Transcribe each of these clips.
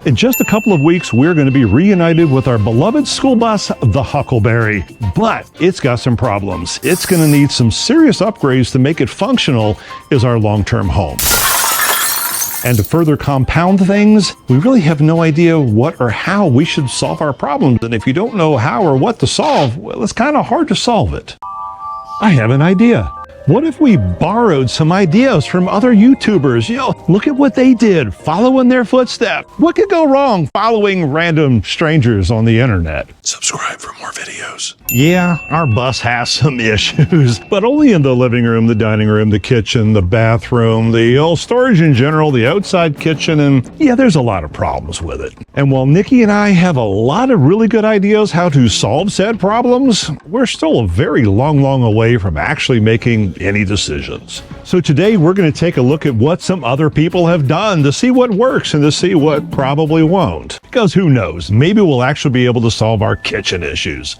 In just a couple of weeks, we're going to be reunited with our beloved school bus, the Huckleberry. But it's got some problems. It's going to need some serious upgrades to make it functional as our long-term home. And to further compound things, we really have no idea what or how we should solve our problems. And if you don't know how or what to solve, well, it's kind of hard to solve it. I have an idea. What if we borrowed some ideas from other YouTubers? Look at what they did, following their footsteps. What could go wrong following random strangers on the internet? Subscribe for more videos. Yeah, our bus has some issues, but only in the living room, the dining room, the kitchen, the bathroom, the old storage in general, the outside kitchen, and yeah, there's a lot of problems with it. And while Nikki and I have a lot of really good ideas how to solve said problems, we're still a very long away from actually making any decisions. So today we're going to take a look at what some other people have done to see what works and to see what probably won't. Because who knows, maybe we'll actually be able to solve our kitchen issues.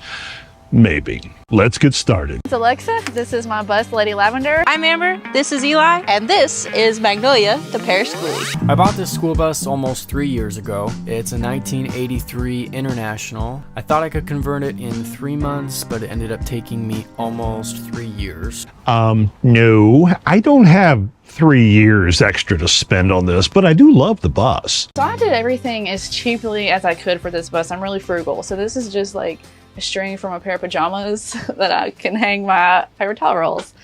Maybe. Let's get started. It's Alexa. This is my bus, Lady Lavender. I'm Amber. This is Eli. And this is Magnolia, the parish Skoolie. I bought this school bus almost 3 years ago. It's a 1983 International. I thought I could convert it in 3 months, but it ended up taking me almost 3 years. No, I don't have 3 years extra to spend on this, but I do love the bus. So I did everything as cheaply as I could for this bus. I'm really frugal. So this is just like a string from a pair of pajamas that I can hang my paper towel rolls.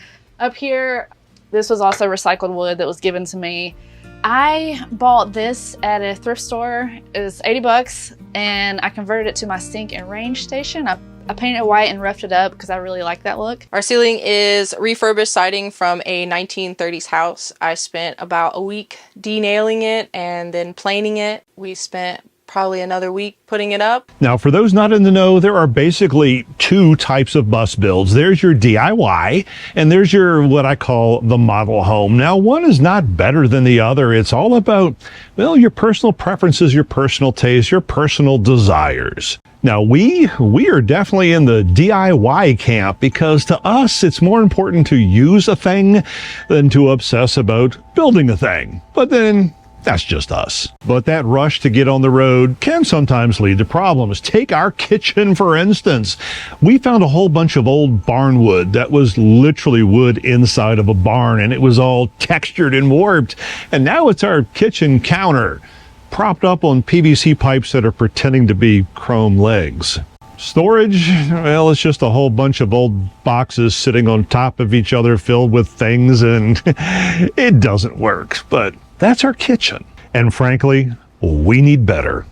Up here, this was also recycled wood that was given to me. I bought this at a thrift store. It was 80 bucks and I converted it to my sink and range station. I painted it white and roughed it up because I really like that look. Our ceiling is refurbished siding from a 1930s house. I spent about a week denailing it and then planing it. We spent probably another week putting it up. Now, for those not in the know, there are basically two types of bus builds. There's your DIY, and there's your what I call the model home. Now, one is not better than the other. It's all about, well, your personal preferences, your personal taste, your personal desires. Now, we are definitely in the DIY camp because to us, it's more important to use a thing than to obsess about building a thing. But then, that's just us. But that rush to get on the road can sometimes lead to problems. Take our kitchen, for instance. We found a whole bunch of old barn wood that was literally wood inside of a barn, and it was all textured and warped. And now it's our kitchen counter, propped up on PVC pipes that are pretending to be chrome legs. Storage, well, it's just a whole bunch of old boxes sitting on top of each other filled with things, and it doesn't work. But that's our kitchen. And frankly, we need better.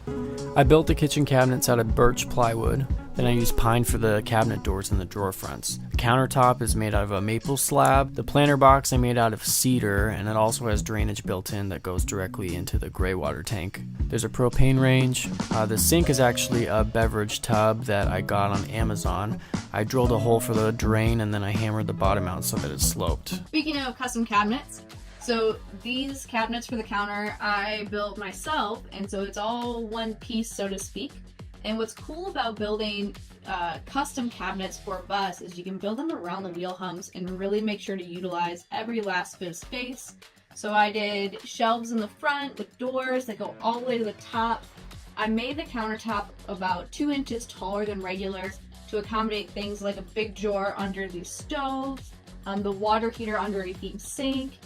I built the kitchen cabinets out of birch plywood. Then I used pine for the cabinet doors and the drawer fronts. The countertop is made out of a maple slab. The planter box I made out of cedar, and it also has drainage built in that goes directly into the gray water tank. There's a propane range. The sink is actually a beverage tub that I got on Amazon. I drilled a hole for the drain and then I hammered the bottom out so that it's sloped. Speaking of custom cabinets, so these cabinets for the counter I built myself, and so it's all one piece, so to speak. And what's cool about building custom cabinets for a bus is you can build them around the wheel humps and really make sure to utilize every last bit of space. So I did shelves in the front with doors that go all the way to the top. I made the countertop about 2 inches taller than regular to accommodate things like a big drawer under the stove, the water heater under a deep sink,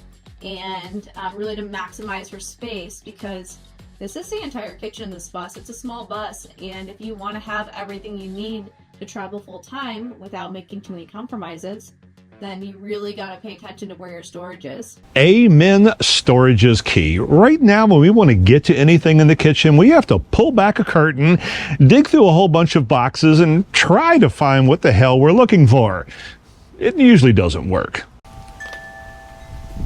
and really to maximize for space, because this is the entire kitchen in this bus. It's a small bus, and if you want to have everything you need to travel full time without making too many compromises, then you really got to pay attention to where your storage is. Amen. Storage is key. Right now, when we want to get to anything in the kitchen, we have to pull back a curtain, dig through a whole bunch of boxes, and try to find what the hell we're looking for. It usually doesn't work.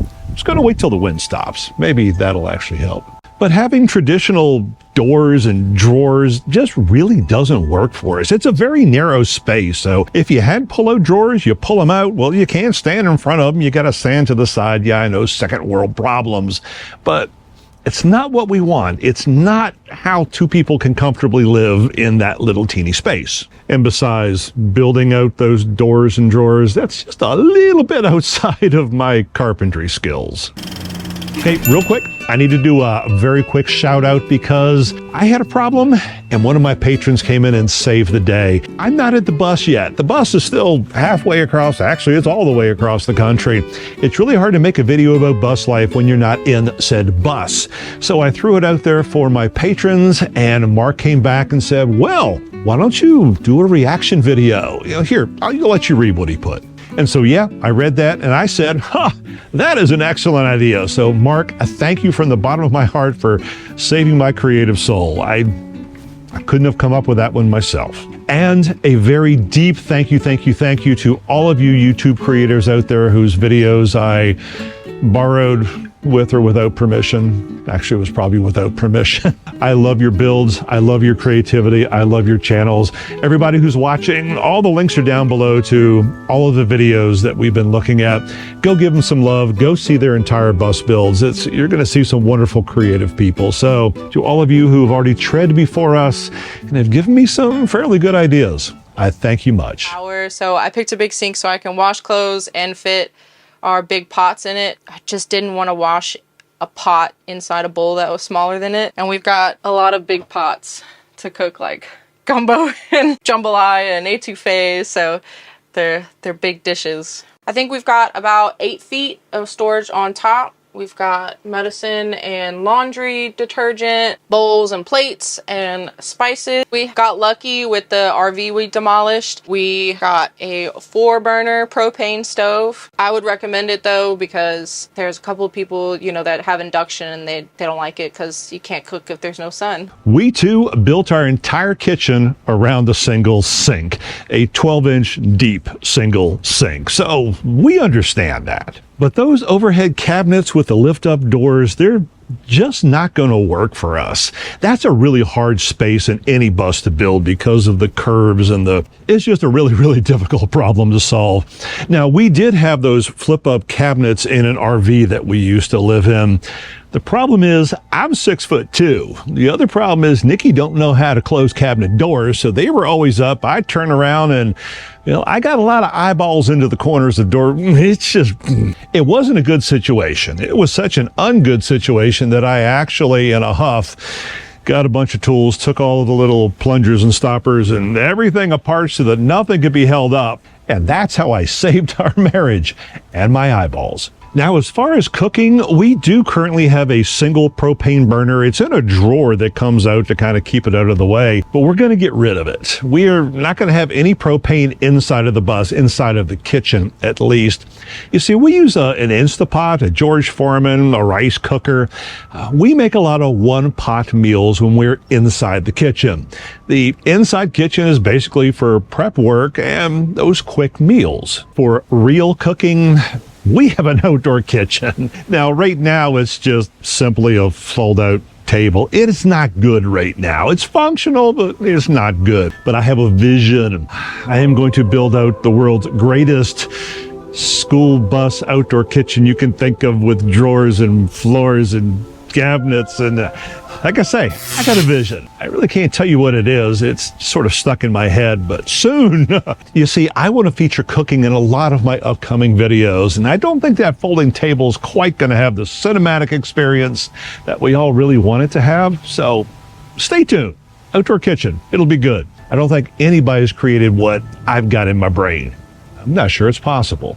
I'm just going to wait till the wind stops. Maybe that'll actually help. But having traditional doors and drawers just really doesn't work for us. It's a very narrow space. So if you had pull-out drawers, you pull them out. Well, you can't stand in front of them. You got to stand to the side. Yeah, I know, second world problems. But it's not what we want. It's not how two people can comfortably live in that little teeny space. And besides, building out those doors and drawers, that's just a little bit outside of my carpentry skills. Hey, real quick, I need to do a very quick shout out because I had a problem and one of my patrons came in and saved the day. I'm not at the bus yet. The bus is still halfway across. Actually, it's all the way across the country. It's really hard to make a video about bus life when you're not in said bus. So I threw it out there for my patrons and Mark came back and said, well, why don't you do a reaction video? Here, I'll let you read what he put. And so, yeah, I read that and I said, that is an excellent idea. So, Mark, thank you from the bottom of my heart for saving my creative soul. I couldn't have come up with that one myself. And a very deep thank you to all of you YouTube creators out there whose videos I borrowed with or without permission. Actually, it was probably without permission. I love your builds. I love your creativity. I love your channels. Everybody who's watching, all the links are down below to all of the videos that we've been looking at. Go give them some love. Go see their entire bus builds. You're going to see some wonderful creative people. So to all of you who have already tread before us and have given me some fairly good ideas, I thank you much. So I picked a big sink so I can wash clothes and fit our big pots in it. I just didn't want to wash a pot inside a bowl that was smaller than it. And we've got a lot of big pots to cook like gumbo and jambalaya and etouffees. So they're big dishes. I think we've got about 8 feet of storage on top. We've got medicine and laundry detergent, bowls and plates and spices. We got lucky with the RV we demolished. We got a 4-burner propane stove. I would recommend it though because there's a couple of people, that have induction and they don't like it because you can't cook if there's no sun. We too built our entire kitchen around a single sink, a 12-inch deep single sink. So we understand that. But those overhead cabinets with the lift-up doors, they're just not going to work for us. That's a really hard space in any bus to build because of the curves and it's just a really, really difficult problem to solve. Now, we did have those flip-up cabinets in an RV that we used to live in. The problem is I'm 6'2". The other problem is Nikki don't know how to close cabinet doors, so they were always up. I turn around and I got a lot of eyeballs into the corners of the door. It wasn't a good situation. It was such an ungood situation that I actually, in a huff, got a bunch of tools, took all of the little plungers and stoppers and everything apart so that nothing could be held up. And that's how I saved our marriage and my eyeballs. Now, as far as cooking, we do currently have a single propane burner. It's in a drawer that comes out to kind of keep it out of the way, but we're going to get rid of it. We are not going to have any propane inside of the bus, inside of the kitchen at least. You see, we use an Instapot, a George Foreman, a rice cooker. We make a lot of one-pot meals when we're inside the kitchen. The inside kitchen is basically for prep work and those quick meals. For real cooking, we have an outdoor kitchen. Now, right now, it's just simply a fold-out table. It is not good right now. It's functional, but it's not good. But I have a vision. I am going to build out the world's greatest school bus outdoor kitchen you can think of with drawers and floors and cabinets and like I say, I got a vision. I really can't tell you what it is. It's sort of stuck in my head, but soon. You see, I want to feature cooking in a lot of my upcoming videos, and I don't think that folding table is quite going to have the cinematic experience that we all really want it to have. So stay tuned. Outdoor kitchen. It'll be good. I don't think anybody's created what I've got in my brain. I'm not sure it's possible.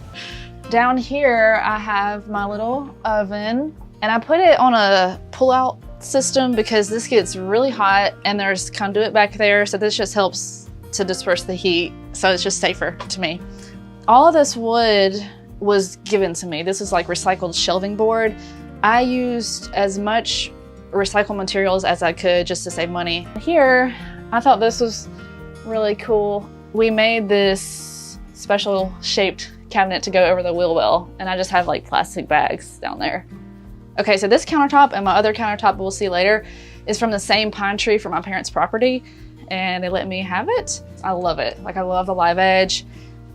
Down here, I have my little oven, and I put it on a pull-out system because this gets really hot and there's conduit back there, so this just helps to disperse the heat, so it's just safer to me. All of this wood was given to me. This is like recycled shelving board. I used as much recycled materials as I could just to save money. Here, I thought this was really cool. We made this special shaped cabinet to go over the wheel well, and I just have like plastic bags down there. Okay, so this countertop and my other countertop we'll see later is from the same pine tree from my parents' property, and they let me have it. I love it. Like, I love the live edge.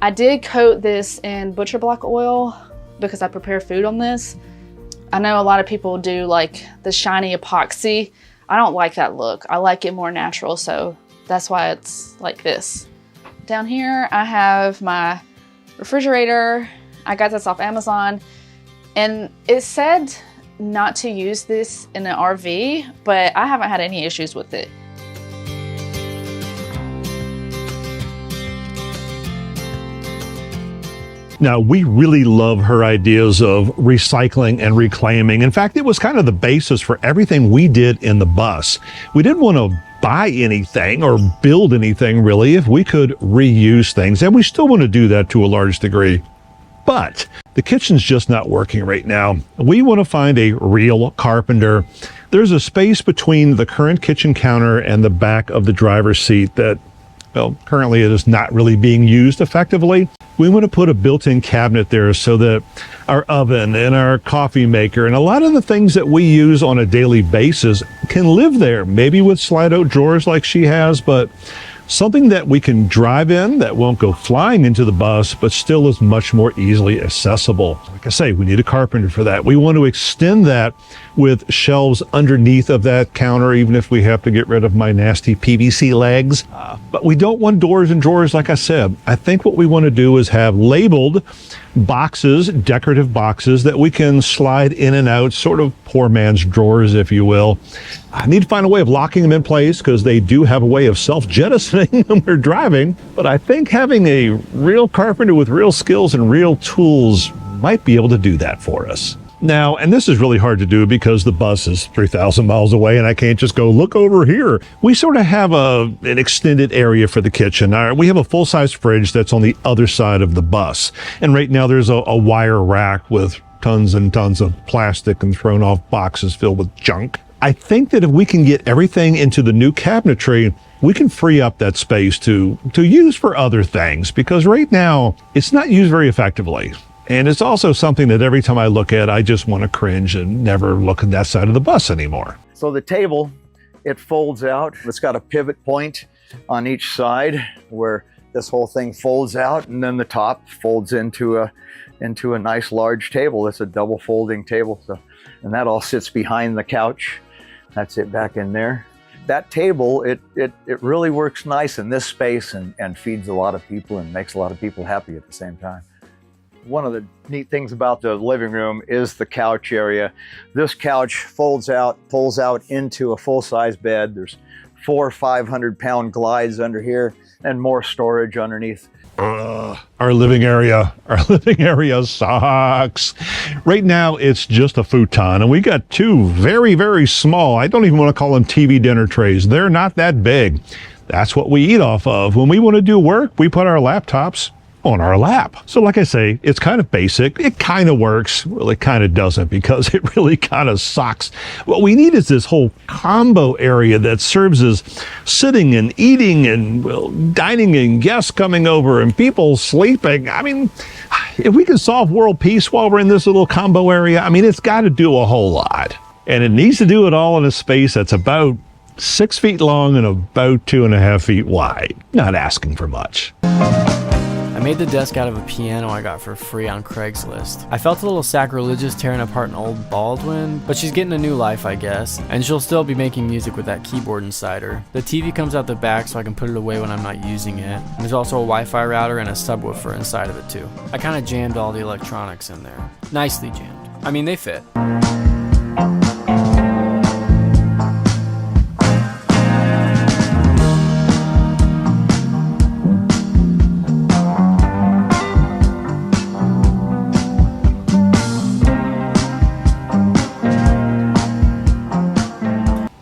I did coat this in butcher block oil because I prepare food on this. I know a lot of people do like the shiny epoxy. I don't like that look. I like it more natural, so that's why it's like this. Down here, I have my refrigerator. I got this off Amazon, and it said not to use this in an RV, but I haven't had any issues with it. Now, we really love her ideas of recycling and reclaiming. In fact, it was kind of the basis for everything we did in the bus. We didn't want to buy anything or build anything really if we could reuse things, and we still want to do that to a large degree. But the kitchen's just not working right now. We want to find a real carpenter. There's a space between the current kitchen counter and the back of the driver's seat that, well, currently it is not really being used effectively. We want to put a built-in cabinet there so that our oven and our coffee maker and a lot of the things that we use on a daily basis can live there, maybe with slide-out drawers like she has, but something that we can drive in that won't go flying into the bus, but still is much more easily accessible. Like I say, we need a carpenter for that. We want to extend that with shelves underneath of that counter, even if we have to get rid of my nasty PVC legs. But we don't want doors and drawers, like I said. I think what we want to do is have labeled boxes, decorative boxes that we can slide in and out, sort of poor man's drawers, if you will. I need to find a way of locking them in place because they do have a way of self-jettisoning when we're driving. But I think having a real carpenter with real skills and real tools might be able to do that for us. Now, and this is really hard to do because the bus is 3,000 miles away and I can't just go look over here. We sort of have an extended area for the kitchen. We have a full-size fridge that's on the other side of the bus. And right now there's a wire rack with tons and tons of plastic and thrown off boxes filled with junk. I think that if we can get everything into the new cabinetry, we can free up that space to use for other things, because right now it's not used very effectively. And it's also something that every time I look at, I just want to cringe and never look at that side of the bus anymore. So the table, it folds out. It's got a pivot point on each side where this whole thing folds out, and then the top folds into a nice large table. It's a double folding table. And that all sits behind the couch. That's it back in there. That table, it really works nice in this space and feeds a lot of people and makes a lot of people happy at the same time. One of the neat things about the living room is the couch area. This couch folds out, pulls out into a full-size bed. There's 4 500-pound glides under here and more storage underneath. Our living area sucks. Right now, it's just a futon, and we got 2 very, very small, I don't even want to call them TV dinner trays. They're not that big. That's what we eat off of. When we want to do work, we put our laptops on our lap. So like I say, it's kind of basic. It kind of works. Well, it kind of doesn't, because it really kind of sucks. What we need is this whole combo area that serves as sitting and eating and, well, dining and guests coming over and people sleeping. I mean, if we can solve world peace while we're in this little combo area, I mean, it's got to do a whole lot. And it needs to do it all in a space that's about 6 feet long and about 2.5 feet wide. Not asking for much. I made the desk out of a piano I got for free on Craigslist. I felt a little sacrilegious tearing apart an old Baldwin, but she's getting a new life, I guess, and she'll still be making music with that keyboard inside her. The TV comes out the back so I can put it away when I'm not using it. And there's also a Wi-Fi router and a subwoofer inside of it too. I kind of jammed all the electronics in there. Nicely jammed. I mean, they fit.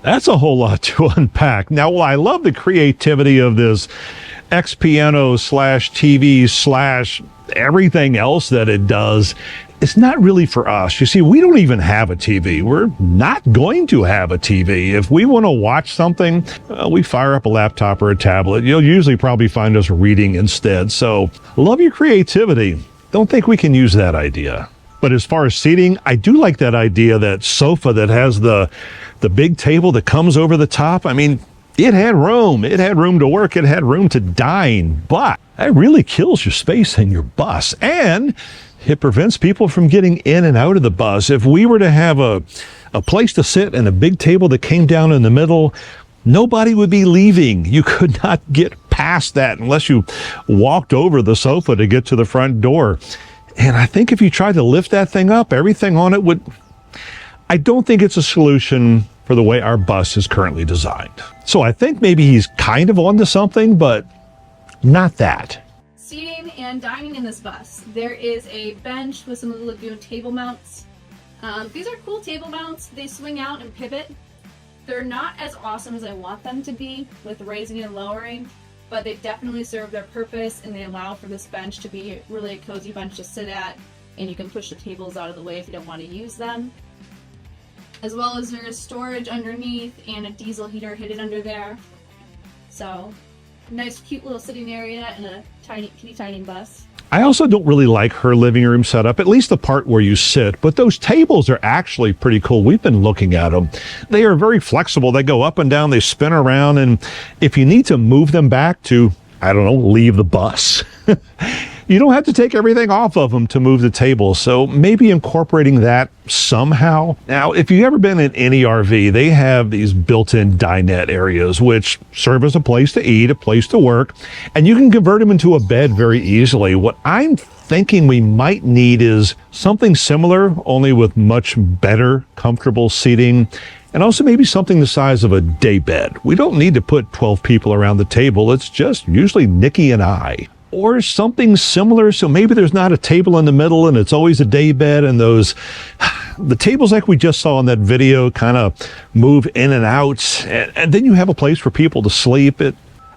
That's a whole lot to unpack. Now, well, I love the creativity of this X-piano / TV / everything else that it does. It's not really for us. You see, we don't even have a TV. We're not going to have a TV. If we want to watch something, we fire up a laptop or a tablet. You'll usually probably find us reading instead. So, love your creativity. Don't think we can use that idea. But as far as seating, I do like that idea, that sofa that has the big table that comes over the top. I mean, it had room. It had room to work. It had room to dine. But that really kills your space in your bus. And it prevents people from getting in and out of the bus. If we were to have a place to sit and a big table that came down in the middle, nobody would be leaving. You could not get past that unless you walked over the sofa to get to the front door. And I think if you tried to lift that thing up, everything on it would... I don't think it's a solution for the way our bus is currently designed. So I think maybe he's kind of onto something, but not that. Seating and dining in this bus. There is a bench with some of the Lagoon table mounts. These are cool table mounts. They swing out and pivot. They're not as awesome as I want them to be with raising and lowering, but they definitely serve their purpose, and they allow for this bench to be really a cozy bench to sit at, and you can push the tables out of the way if you don't want to use them. As well as there is storage underneath and a diesel heater hidden under there. So, nice cute little sitting area in a tiny bus. I also don't really like her living room setup, at least the part where you sit, but those tables are actually pretty cool. We've been looking at them. They are very flexible. They go up and down, they spin around, and if you need to move them back to, I don't know, leave the bus, you don't have to take everything off of them to move the table, so maybe incorporating that somehow. Now, if you've ever been in any RV, they have these built-in dinette areas, which serve as a place to eat, a place to work, and you can convert them into a bed very easily. What I'm thinking we might need is something similar, only with much better comfortable seating, and also maybe something the size of a day bed. We don't need to put 12 people around the table. It's just usually Nikki and I. Or something similar, so maybe there's not a table in the middle and it's always a day bed, and the tables like we just saw in that video kind of move in and out, and then you have a place for people to sleep.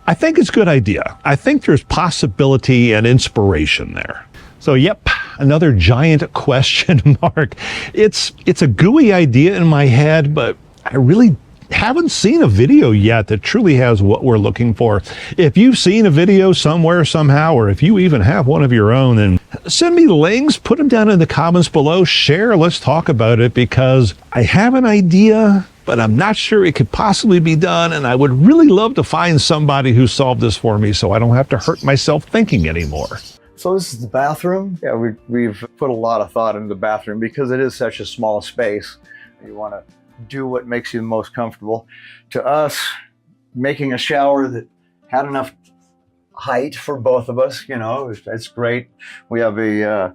I think it's a good idea. I think there's possibility and inspiration there. So yep, another giant question mark. It's a gooey idea in my head, but I really haven't seen a video yet that truly has what we're looking for. If you've seen a video somewhere, somehow, or if you even have one of your own, then send me links, put them down in the comments below, share, let's talk about it, because I have an idea, but I'm not sure it could possibly be done, and I would really love to find somebody who solved this for me so I don't have to hurt myself thinking anymore. So this is the bathroom. Yeah, we've put a lot of thought into the bathroom because it is such a small space. You want to do what makes you the most comfortable. To us, making a shower that had enough height for both of us, it's great. We have a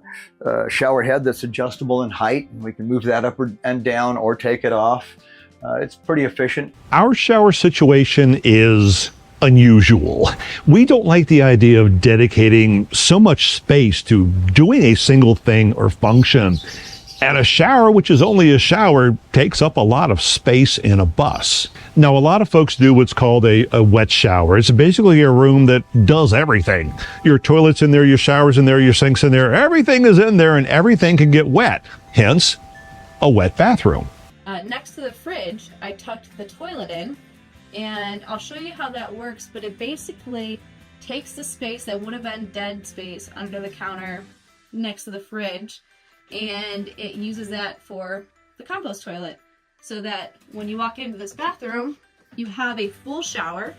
shower head that's adjustable in height. We can move that up and down or take it off. It's pretty efficient. Our shower situation is unusual. We don't like the idea of dedicating so much space to doing a single thing or function. And a shower, which is only a shower, takes up a lot of space in a bus. Now, a lot of folks do what's called a wet shower. It's basically a room that does everything. Your toilet's in there, your shower's in there, your sink's in there, everything is in there, and everything can get wet. Hence, a wet bathroom. Next to the fridge, I tucked the toilet in, and I'll show you how that works, but it basically takes the space that would have been dead space under the counter next to the fridge, and it uses that for the compost toilet, so that when you walk into this bathroom, you have a full shower,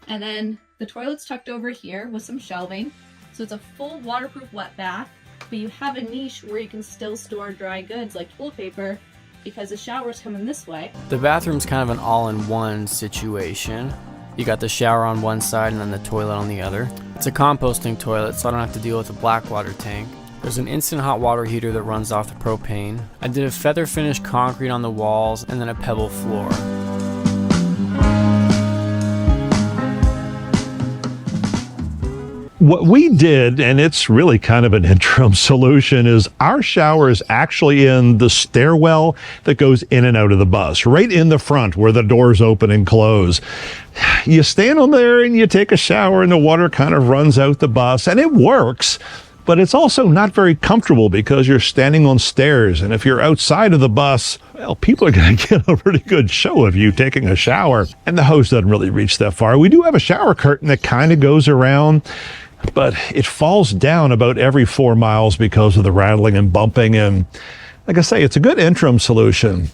and then the toilet's tucked over here with some shelving, so it's a full waterproof wet bath, but you have a niche where you can still store dry goods like toilet paper, because the shower's coming this way. The bathroom's kind of an all-in-one situation. You got the shower on one side and then the toilet on the other. It's a composting toilet, so I don't have to deal with a black water tank. There's an instant hot water heater that runs off the propane. I did a feather finish concrete on the walls and then a pebble floor. What we did, and it's really kind of an interim solution, is our shower is actually in the stairwell that goes in and out of the bus, right in the front where the doors open and close. You stand on there and you take a shower and the water kind of runs out the bus, and it works. But it's also not very comfortable because you're standing on stairs. And if you're outside of the bus, well, people are going to get a pretty good show of you taking a shower. And the hose doesn't really reach that far. We do have a shower curtain that kind of goes around, but it falls down about every 4 miles because of the rattling and bumping. And like I say, it's a good interim solution.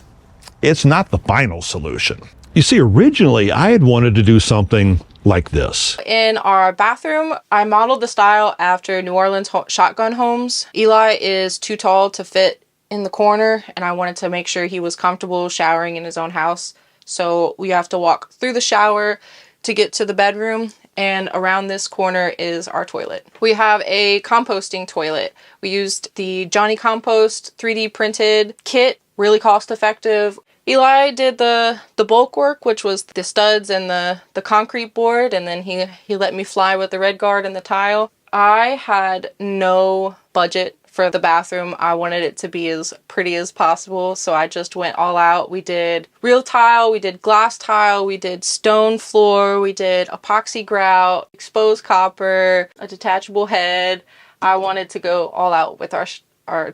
It's not the final solution. You see, originally I had wanted to do something like this. In our bathroom, I modeled the style after New Orleans shotgun homes. Eli is too tall to fit in the corner, and I wanted to make sure he was comfortable showering in his own house. So we have to walk through the shower to get to the bedroom, and around this corner is our toilet. We have a composting toilet. We used the Johnny Compost 3D printed kit really cost effective. Eli did the bulk work, which was the studs and the concrete board, and then he let me fly with the red guard and the tile. I had no budget for the bathroom. I wanted it to be as pretty as possible, so I just went all out. We did real tile, we did glass tile, we did stone floor, we did epoxy grout, exposed copper, a detachable head. I wanted to go all out with our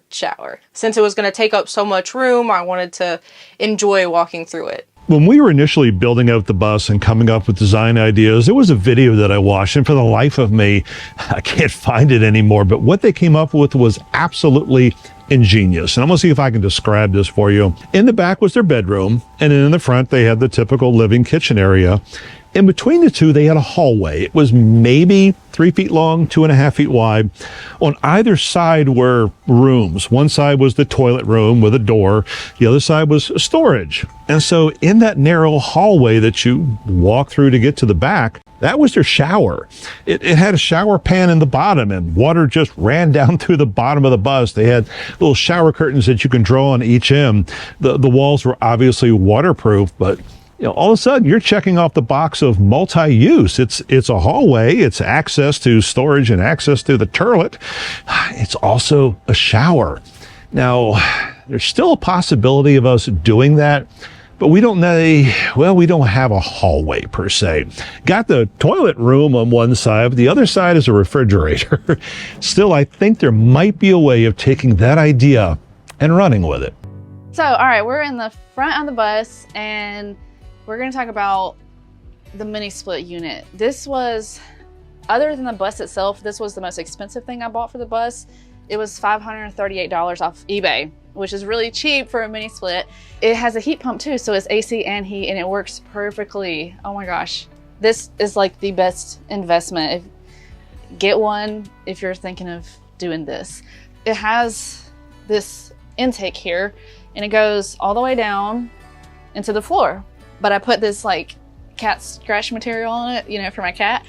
shower. Since it was going to take up so much room, I wanted to enjoy walking through it. When we were initially building out the bus and coming up with design ideas, there was a video that I watched, and for the life of me, I can't find it anymore, but what they came up with was absolutely ingenious. And I'm going to see if I can describe this for you. In the back was their bedroom, and then in the front, they had the typical living kitchen area. In between the two, they had a hallway. It was maybe 3 feet long, 2.5 feet wide. On either side were rooms. One side was the toilet room with a door. The other side was storage. And so in that narrow hallway that you walk through to get to the back, that was their shower. It had a shower pan in the bottom, and water just ran down through the bottom of the bus. They had little shower curtains that you can draw on each end. The walls were obviously waterproof, but all of a sudden you're checking off the box of multi-use. It's a hallway, it's access to storage and access to the toilet. It's also a shower. Now, there's still a possibility of us doing that, but we don't have a hallway per se. Got the toilet room on one side, but the other side is a refrigerator. Still, I think there might be a way of taking that idea and running with it. So, all right, we're in the front of the bus, and we're going to talk about the mini split unit. This was, other than the bus itself, this was the most expensive thing I bought for the bus. It was $538 off eBay, which is really cheap for a mini split. It has a heat pump too, so it's AC and heat, and it works perfectly. Oh my gosh. This is like the best investment. Get one if you're thinking of doing this. It has this intake here, and it goes all the way down into the floor. But I put this like cat scratch material on it, for my cat.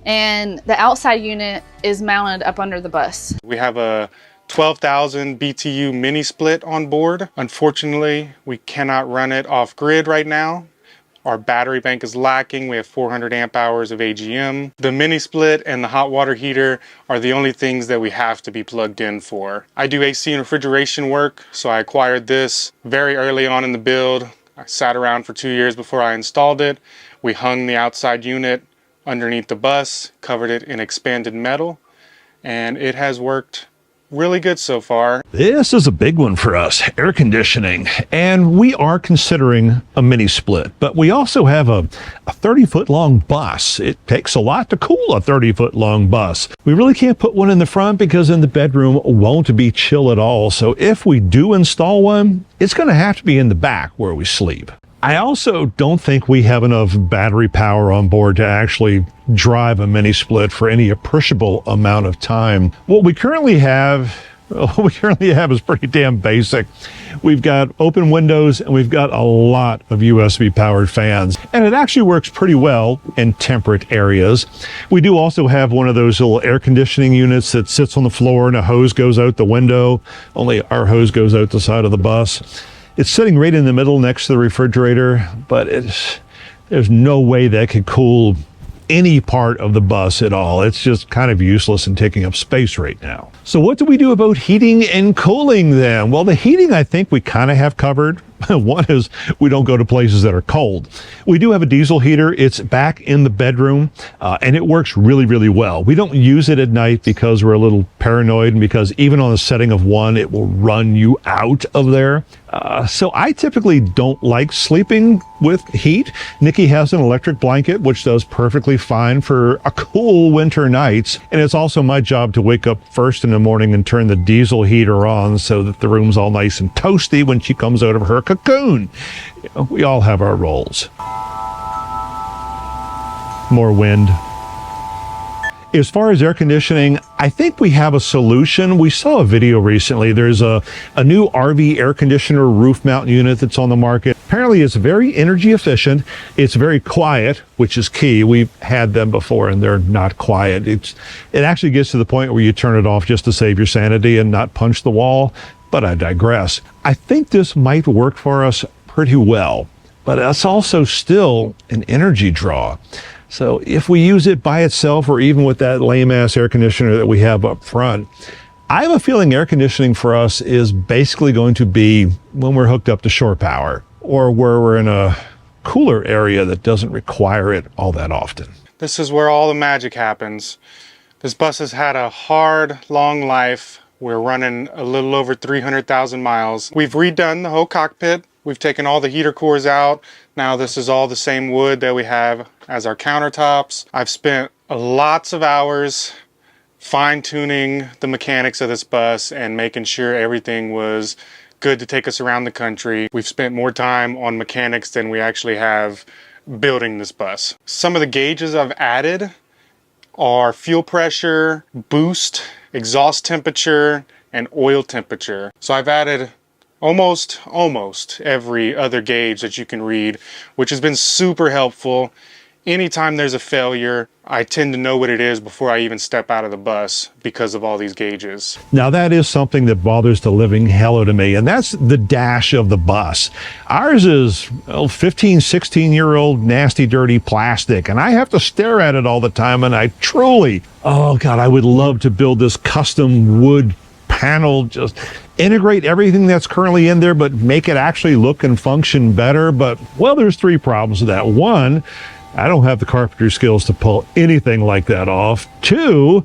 And the outside unit is mounted up under the bus. We have a 12,000 BTU mini split on board. Unfortunately, we cannot run it off grid right now. Our battery bank is lacking. We have 400 amp hours of AGM. The mini split and the hot water heater are the only things that we have to be plugged in for. I do AC and refrigeration work, so I acquired this very early on in the build. I sat around for 2 years before I installed it. We hung the outside unit underneath the bus, covered it in expanded metal, and it has worked really good so far. This is a big one for us, air conditioning, and we are considering a mini split, but we also have a 30-foot long bus. It takes a lot to cool a 30-foot long bus. We really can't put one in the front because in the bedroom won't be chill at all. So if we do install one, it's going to have to be in the back where we sleep. I also don't think we have enough battery power on board to actually drive a mini split for any appreciable amount of time. What we currently have is pretty damn basic. We've got open windows and we've got a lot of USB powered fans, and it actually works pretty well in temperate areas. We do also have one of those little air conditioning units that sits on the floor and a hose goes out the window, only our hose goes out the side of the bus. It's sitting right in the middle next to the refrigerator, but there's no way that could cool any part of the bus at all. It's just kind of useless and taking up space right now. So what do we do about heating and cooling then? Well, the heating I think we kind of have covered. One is we don't go to places that are cold. We do have a diesel heater. It's back in the bedroom, and it works really, really well. We don't use it at night because we're a little paranoid, and because even on the setting of 1, it will run you out of there. So I typically don't like sleeping with heat. Nikki has an electric blanket, which does perfectly fine for a cool winter nights. And it's also my job to wake up first in the morning and turn the diesel heater on so that the room's all nice and toasty when she comes out of her cocoon. We all have our roles. More wind. As far as air conditioning, I think we have a solution. We saw a video recently. There's a new RV air conditioner roof mount unit that's on the market. Apparently it's very energy efficient. It's very quiet, which is key. We've had them before and they're not quiet. It actually gets to the point where you turn it off just to save your sanity and not punch the wall. But I digress. I think this might work for us pretty well, but it's also still an energy draw. So if we use it by itself or even with that lame-ass air conditioner that we have up front, I have a feeling air conditioning for us is basically going to be when we're hooked up to shore power or where we're in a cooler area that doesn't require it all that often. This is where all the magic happens. This bus has had a hard, long life. We're running a little over 300,000 miles. We've redone the whole cockpit. We've taken all the heater cores out. Now this is all the same wood that we have as our countertops. I've spent lots of hours fine-tuning the mechanics of this bus and making sure everything was good to take us around the country. We've spent more time on mechanics than we actually have building this bus. Some of the gauges I've added are fuel pressure, boost, exhaust temperature, and oil temperature. So I've added almost every other gauge that you can read, which has been super helpful. Anytime there's a failure, I tend to know what it is before I even step out of the bus because of all these gauges. Now that is something that bothers the living hell out of me, and that's the dash of the bus. Ours is 15, 16-year-old nasty, dirty plastic, and I have to stare at it all the time, and I truly, oh God, I would love to build this custom wood panel, just integrate everything that's currently in there, but make it actually look and function better. But, well, there's three problems with that. One, I don't have the carpentry skills to pull anything like that off. Two,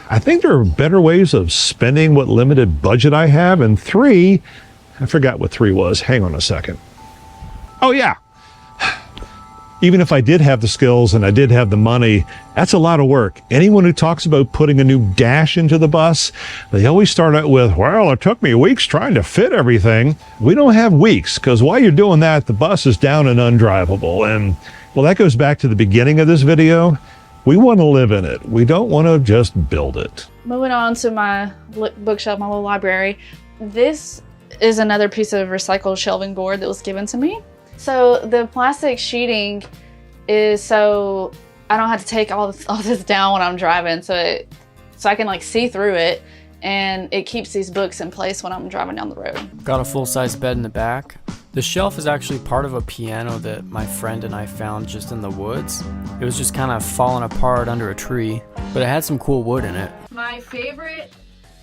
I think there are better ways of spending what limited budget I have. And three, I forgot what three was. Hang on a second. Oh yeah. Even if I did have the skills and I did have the money, that's a lot of work. Anyone who talks about putting a new dash into the bus, they always start out with, well, it took me weeks trying to fit everything. We don't have weeks, because while you're doing that, the bus is down and undrivable. And well, that goes back to the beginning of this video. We want to live in it. We don't want to just build it. Moving on to my bookshelf, my little library. This is another piece of recycled shelving board that was given to me. So the plastic sheeting is so I don't have to take all this down when I'm driving, so I can like see through it, and it keeps these books in place when I'm driving down the road. Got a full-size bed in the back. The shelf is actually part of a piano that my friend and I found just in the woods. It was just kind of falling apart under a tree, but it had some cool wood in it. My favorite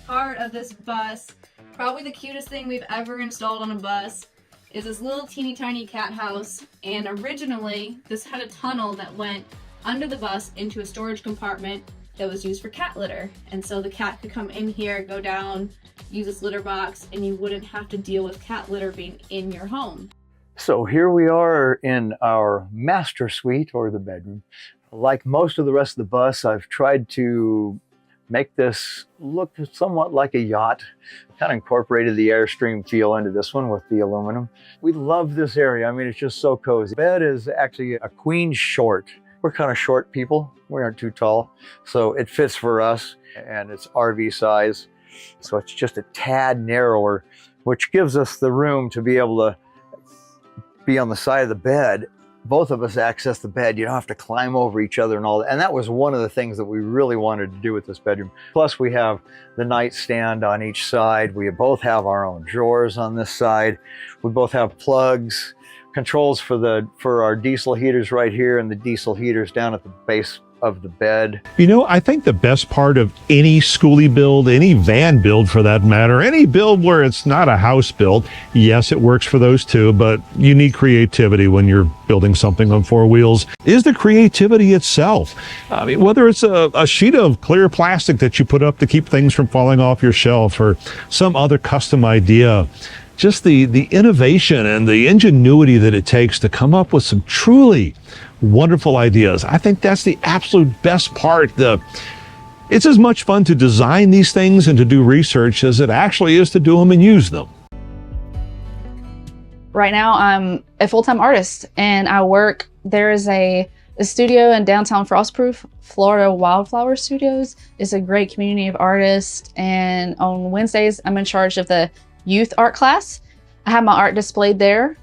part of this bus, probably the cutest thing we've ever installed on a bus, is this little teeny tiny cat house. And originally this had a tunnel that went under the bus into a storage compartment that was used for cat litter. And so the cat could come in here, go down, use this litter box, and you wouldn't have to deal with cat litter being in your home. So here we are in our master suite, or the bedroom. Like most of the rest of the bus, I've tried to make this look somewhat like a yacht. Kind of incorporated the Airstream feel into this one with the aluminum. We love this area. I mean, it's just so cozy. The bed is actually a queen short. We're kind of short people. We aren't too tall. So it fits for us, and it's RV size. So it's just a tad narrower, which gives us the room to be able to be on the side of the bed. Both of us access the bed. You don't have to climb over each other and all that. And that was one of the things that we really wanted to do with this bedroom. Plus we have the nightstand on each side. We both have our own drawers on this side. We both have plugs, controls for our diesel heaters right here, and the diesel heaters down at the base of the bed. You know, I think the best part of any Skoolie build, any van build for that matter, any build where it's not a house build, yes, it works for those too, but you need creativity when you're building something on four wheels, is the creativity itself. I mean, whether it's a sheet of clear plastic that you put up to keep things from falling off your shelf, or some other custom idea, just the innovation and the ingenuity that it takes to come up with some truly wonderful ideas. I think that's the absolute best part. It's as much fun to design these things and to do research as it actually is to do them and use them. Right now I'm a full-time artist, and I work, there is a studio in downtown Frostproof, Florida Wildflower Studios. It's a great community of artists, and on Wednesdays I'm in charge of the youth art class. I have my art displayed there.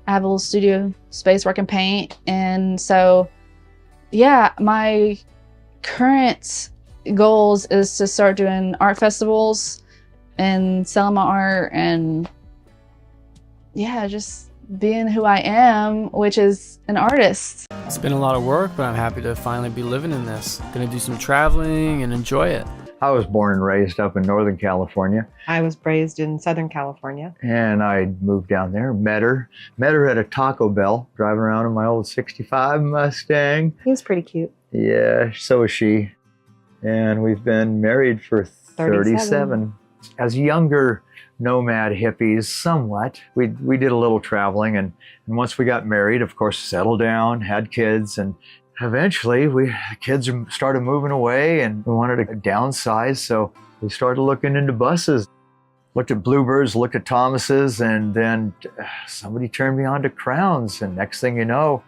I have a little studio space where I can paint. And so, yeah, my current goals is to start doing art festivals and selling my art and yeah, just being who I am, which is an artist. It's been a lot of work, but I'm happy to finally be living in this. Gonna do some traveling and enjoy it. I was born and raised up in Northern California, I was raised in Southern California. and I moved down there, met her at a Taco Bell, driving around in my old 65 Mustang. He was pretty cute. Yeah, so is she. And we've been married for 37. As younger nomad hippies, somewhat, we did a little traveling, and once we got married, of course, settled down, had kids, and eventually the kids started moving away and we wanted to downsize, so we started looking into buses. Looked at Bluebirds, looked at Thomases, and then somebody turned me on to Crowns, and next thing you know,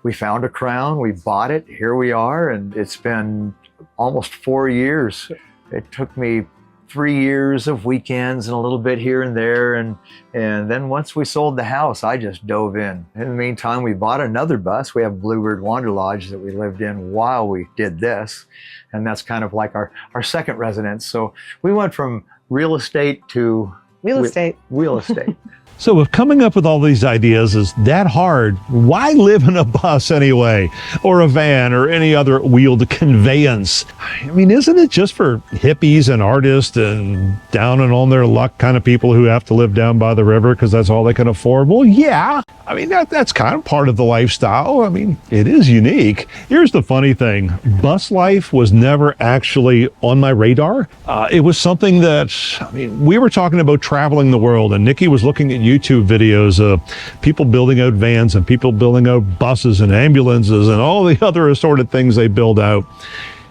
we found a Crown, we bought it, here we are, and it's been almost 4 years. It took me 3 years of weekends and a little bit here and there, and then once we sold the house, I just dove in. In the meantime, we bought another bus. We have Bluebird Wander Lodge that we lived in while we did this, and that's kind of like our second residence. So we went from real estate to Real estate. real estate. So if coming up with all these ideas is that hard, why live in a bus anyway? Or a van or any other wheeled conveyance? I mean, isn't it just for hippies and artists and down and on their luck kind of people who have to live down by the river because that's all they can afford? Well, yeah. I mean, that's kind of part of the lifestyle. I mean, it is unique. Here's the funny thing. Bus life was never actually on my radar. It was something that, I mean, we were talking about traveling the world, and Nikki was looking at YouTube videos of people building out vans and people building out buses and ambulances and all the other assorted things they build out.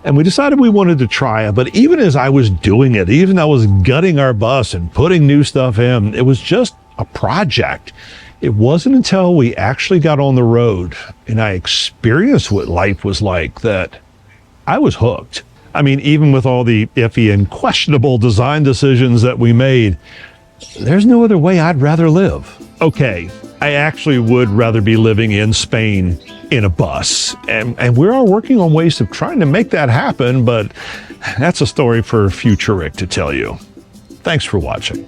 And we decided we wanted to try it. But even as I was doing it, even I was gutting our bus and putting new stuff in, it was just a project. It wasn't until we actually got on the road and I experienced what life was like that I was hooked. I mean, even with all the iffy and questionable design decisions that we made, there's no other way I'd rather live. Okay, I actually would rather be living in Spain in a bus. And we are working on ways of trying to make that happen, but that's a story for future Rick to tell you. Thanks for watching.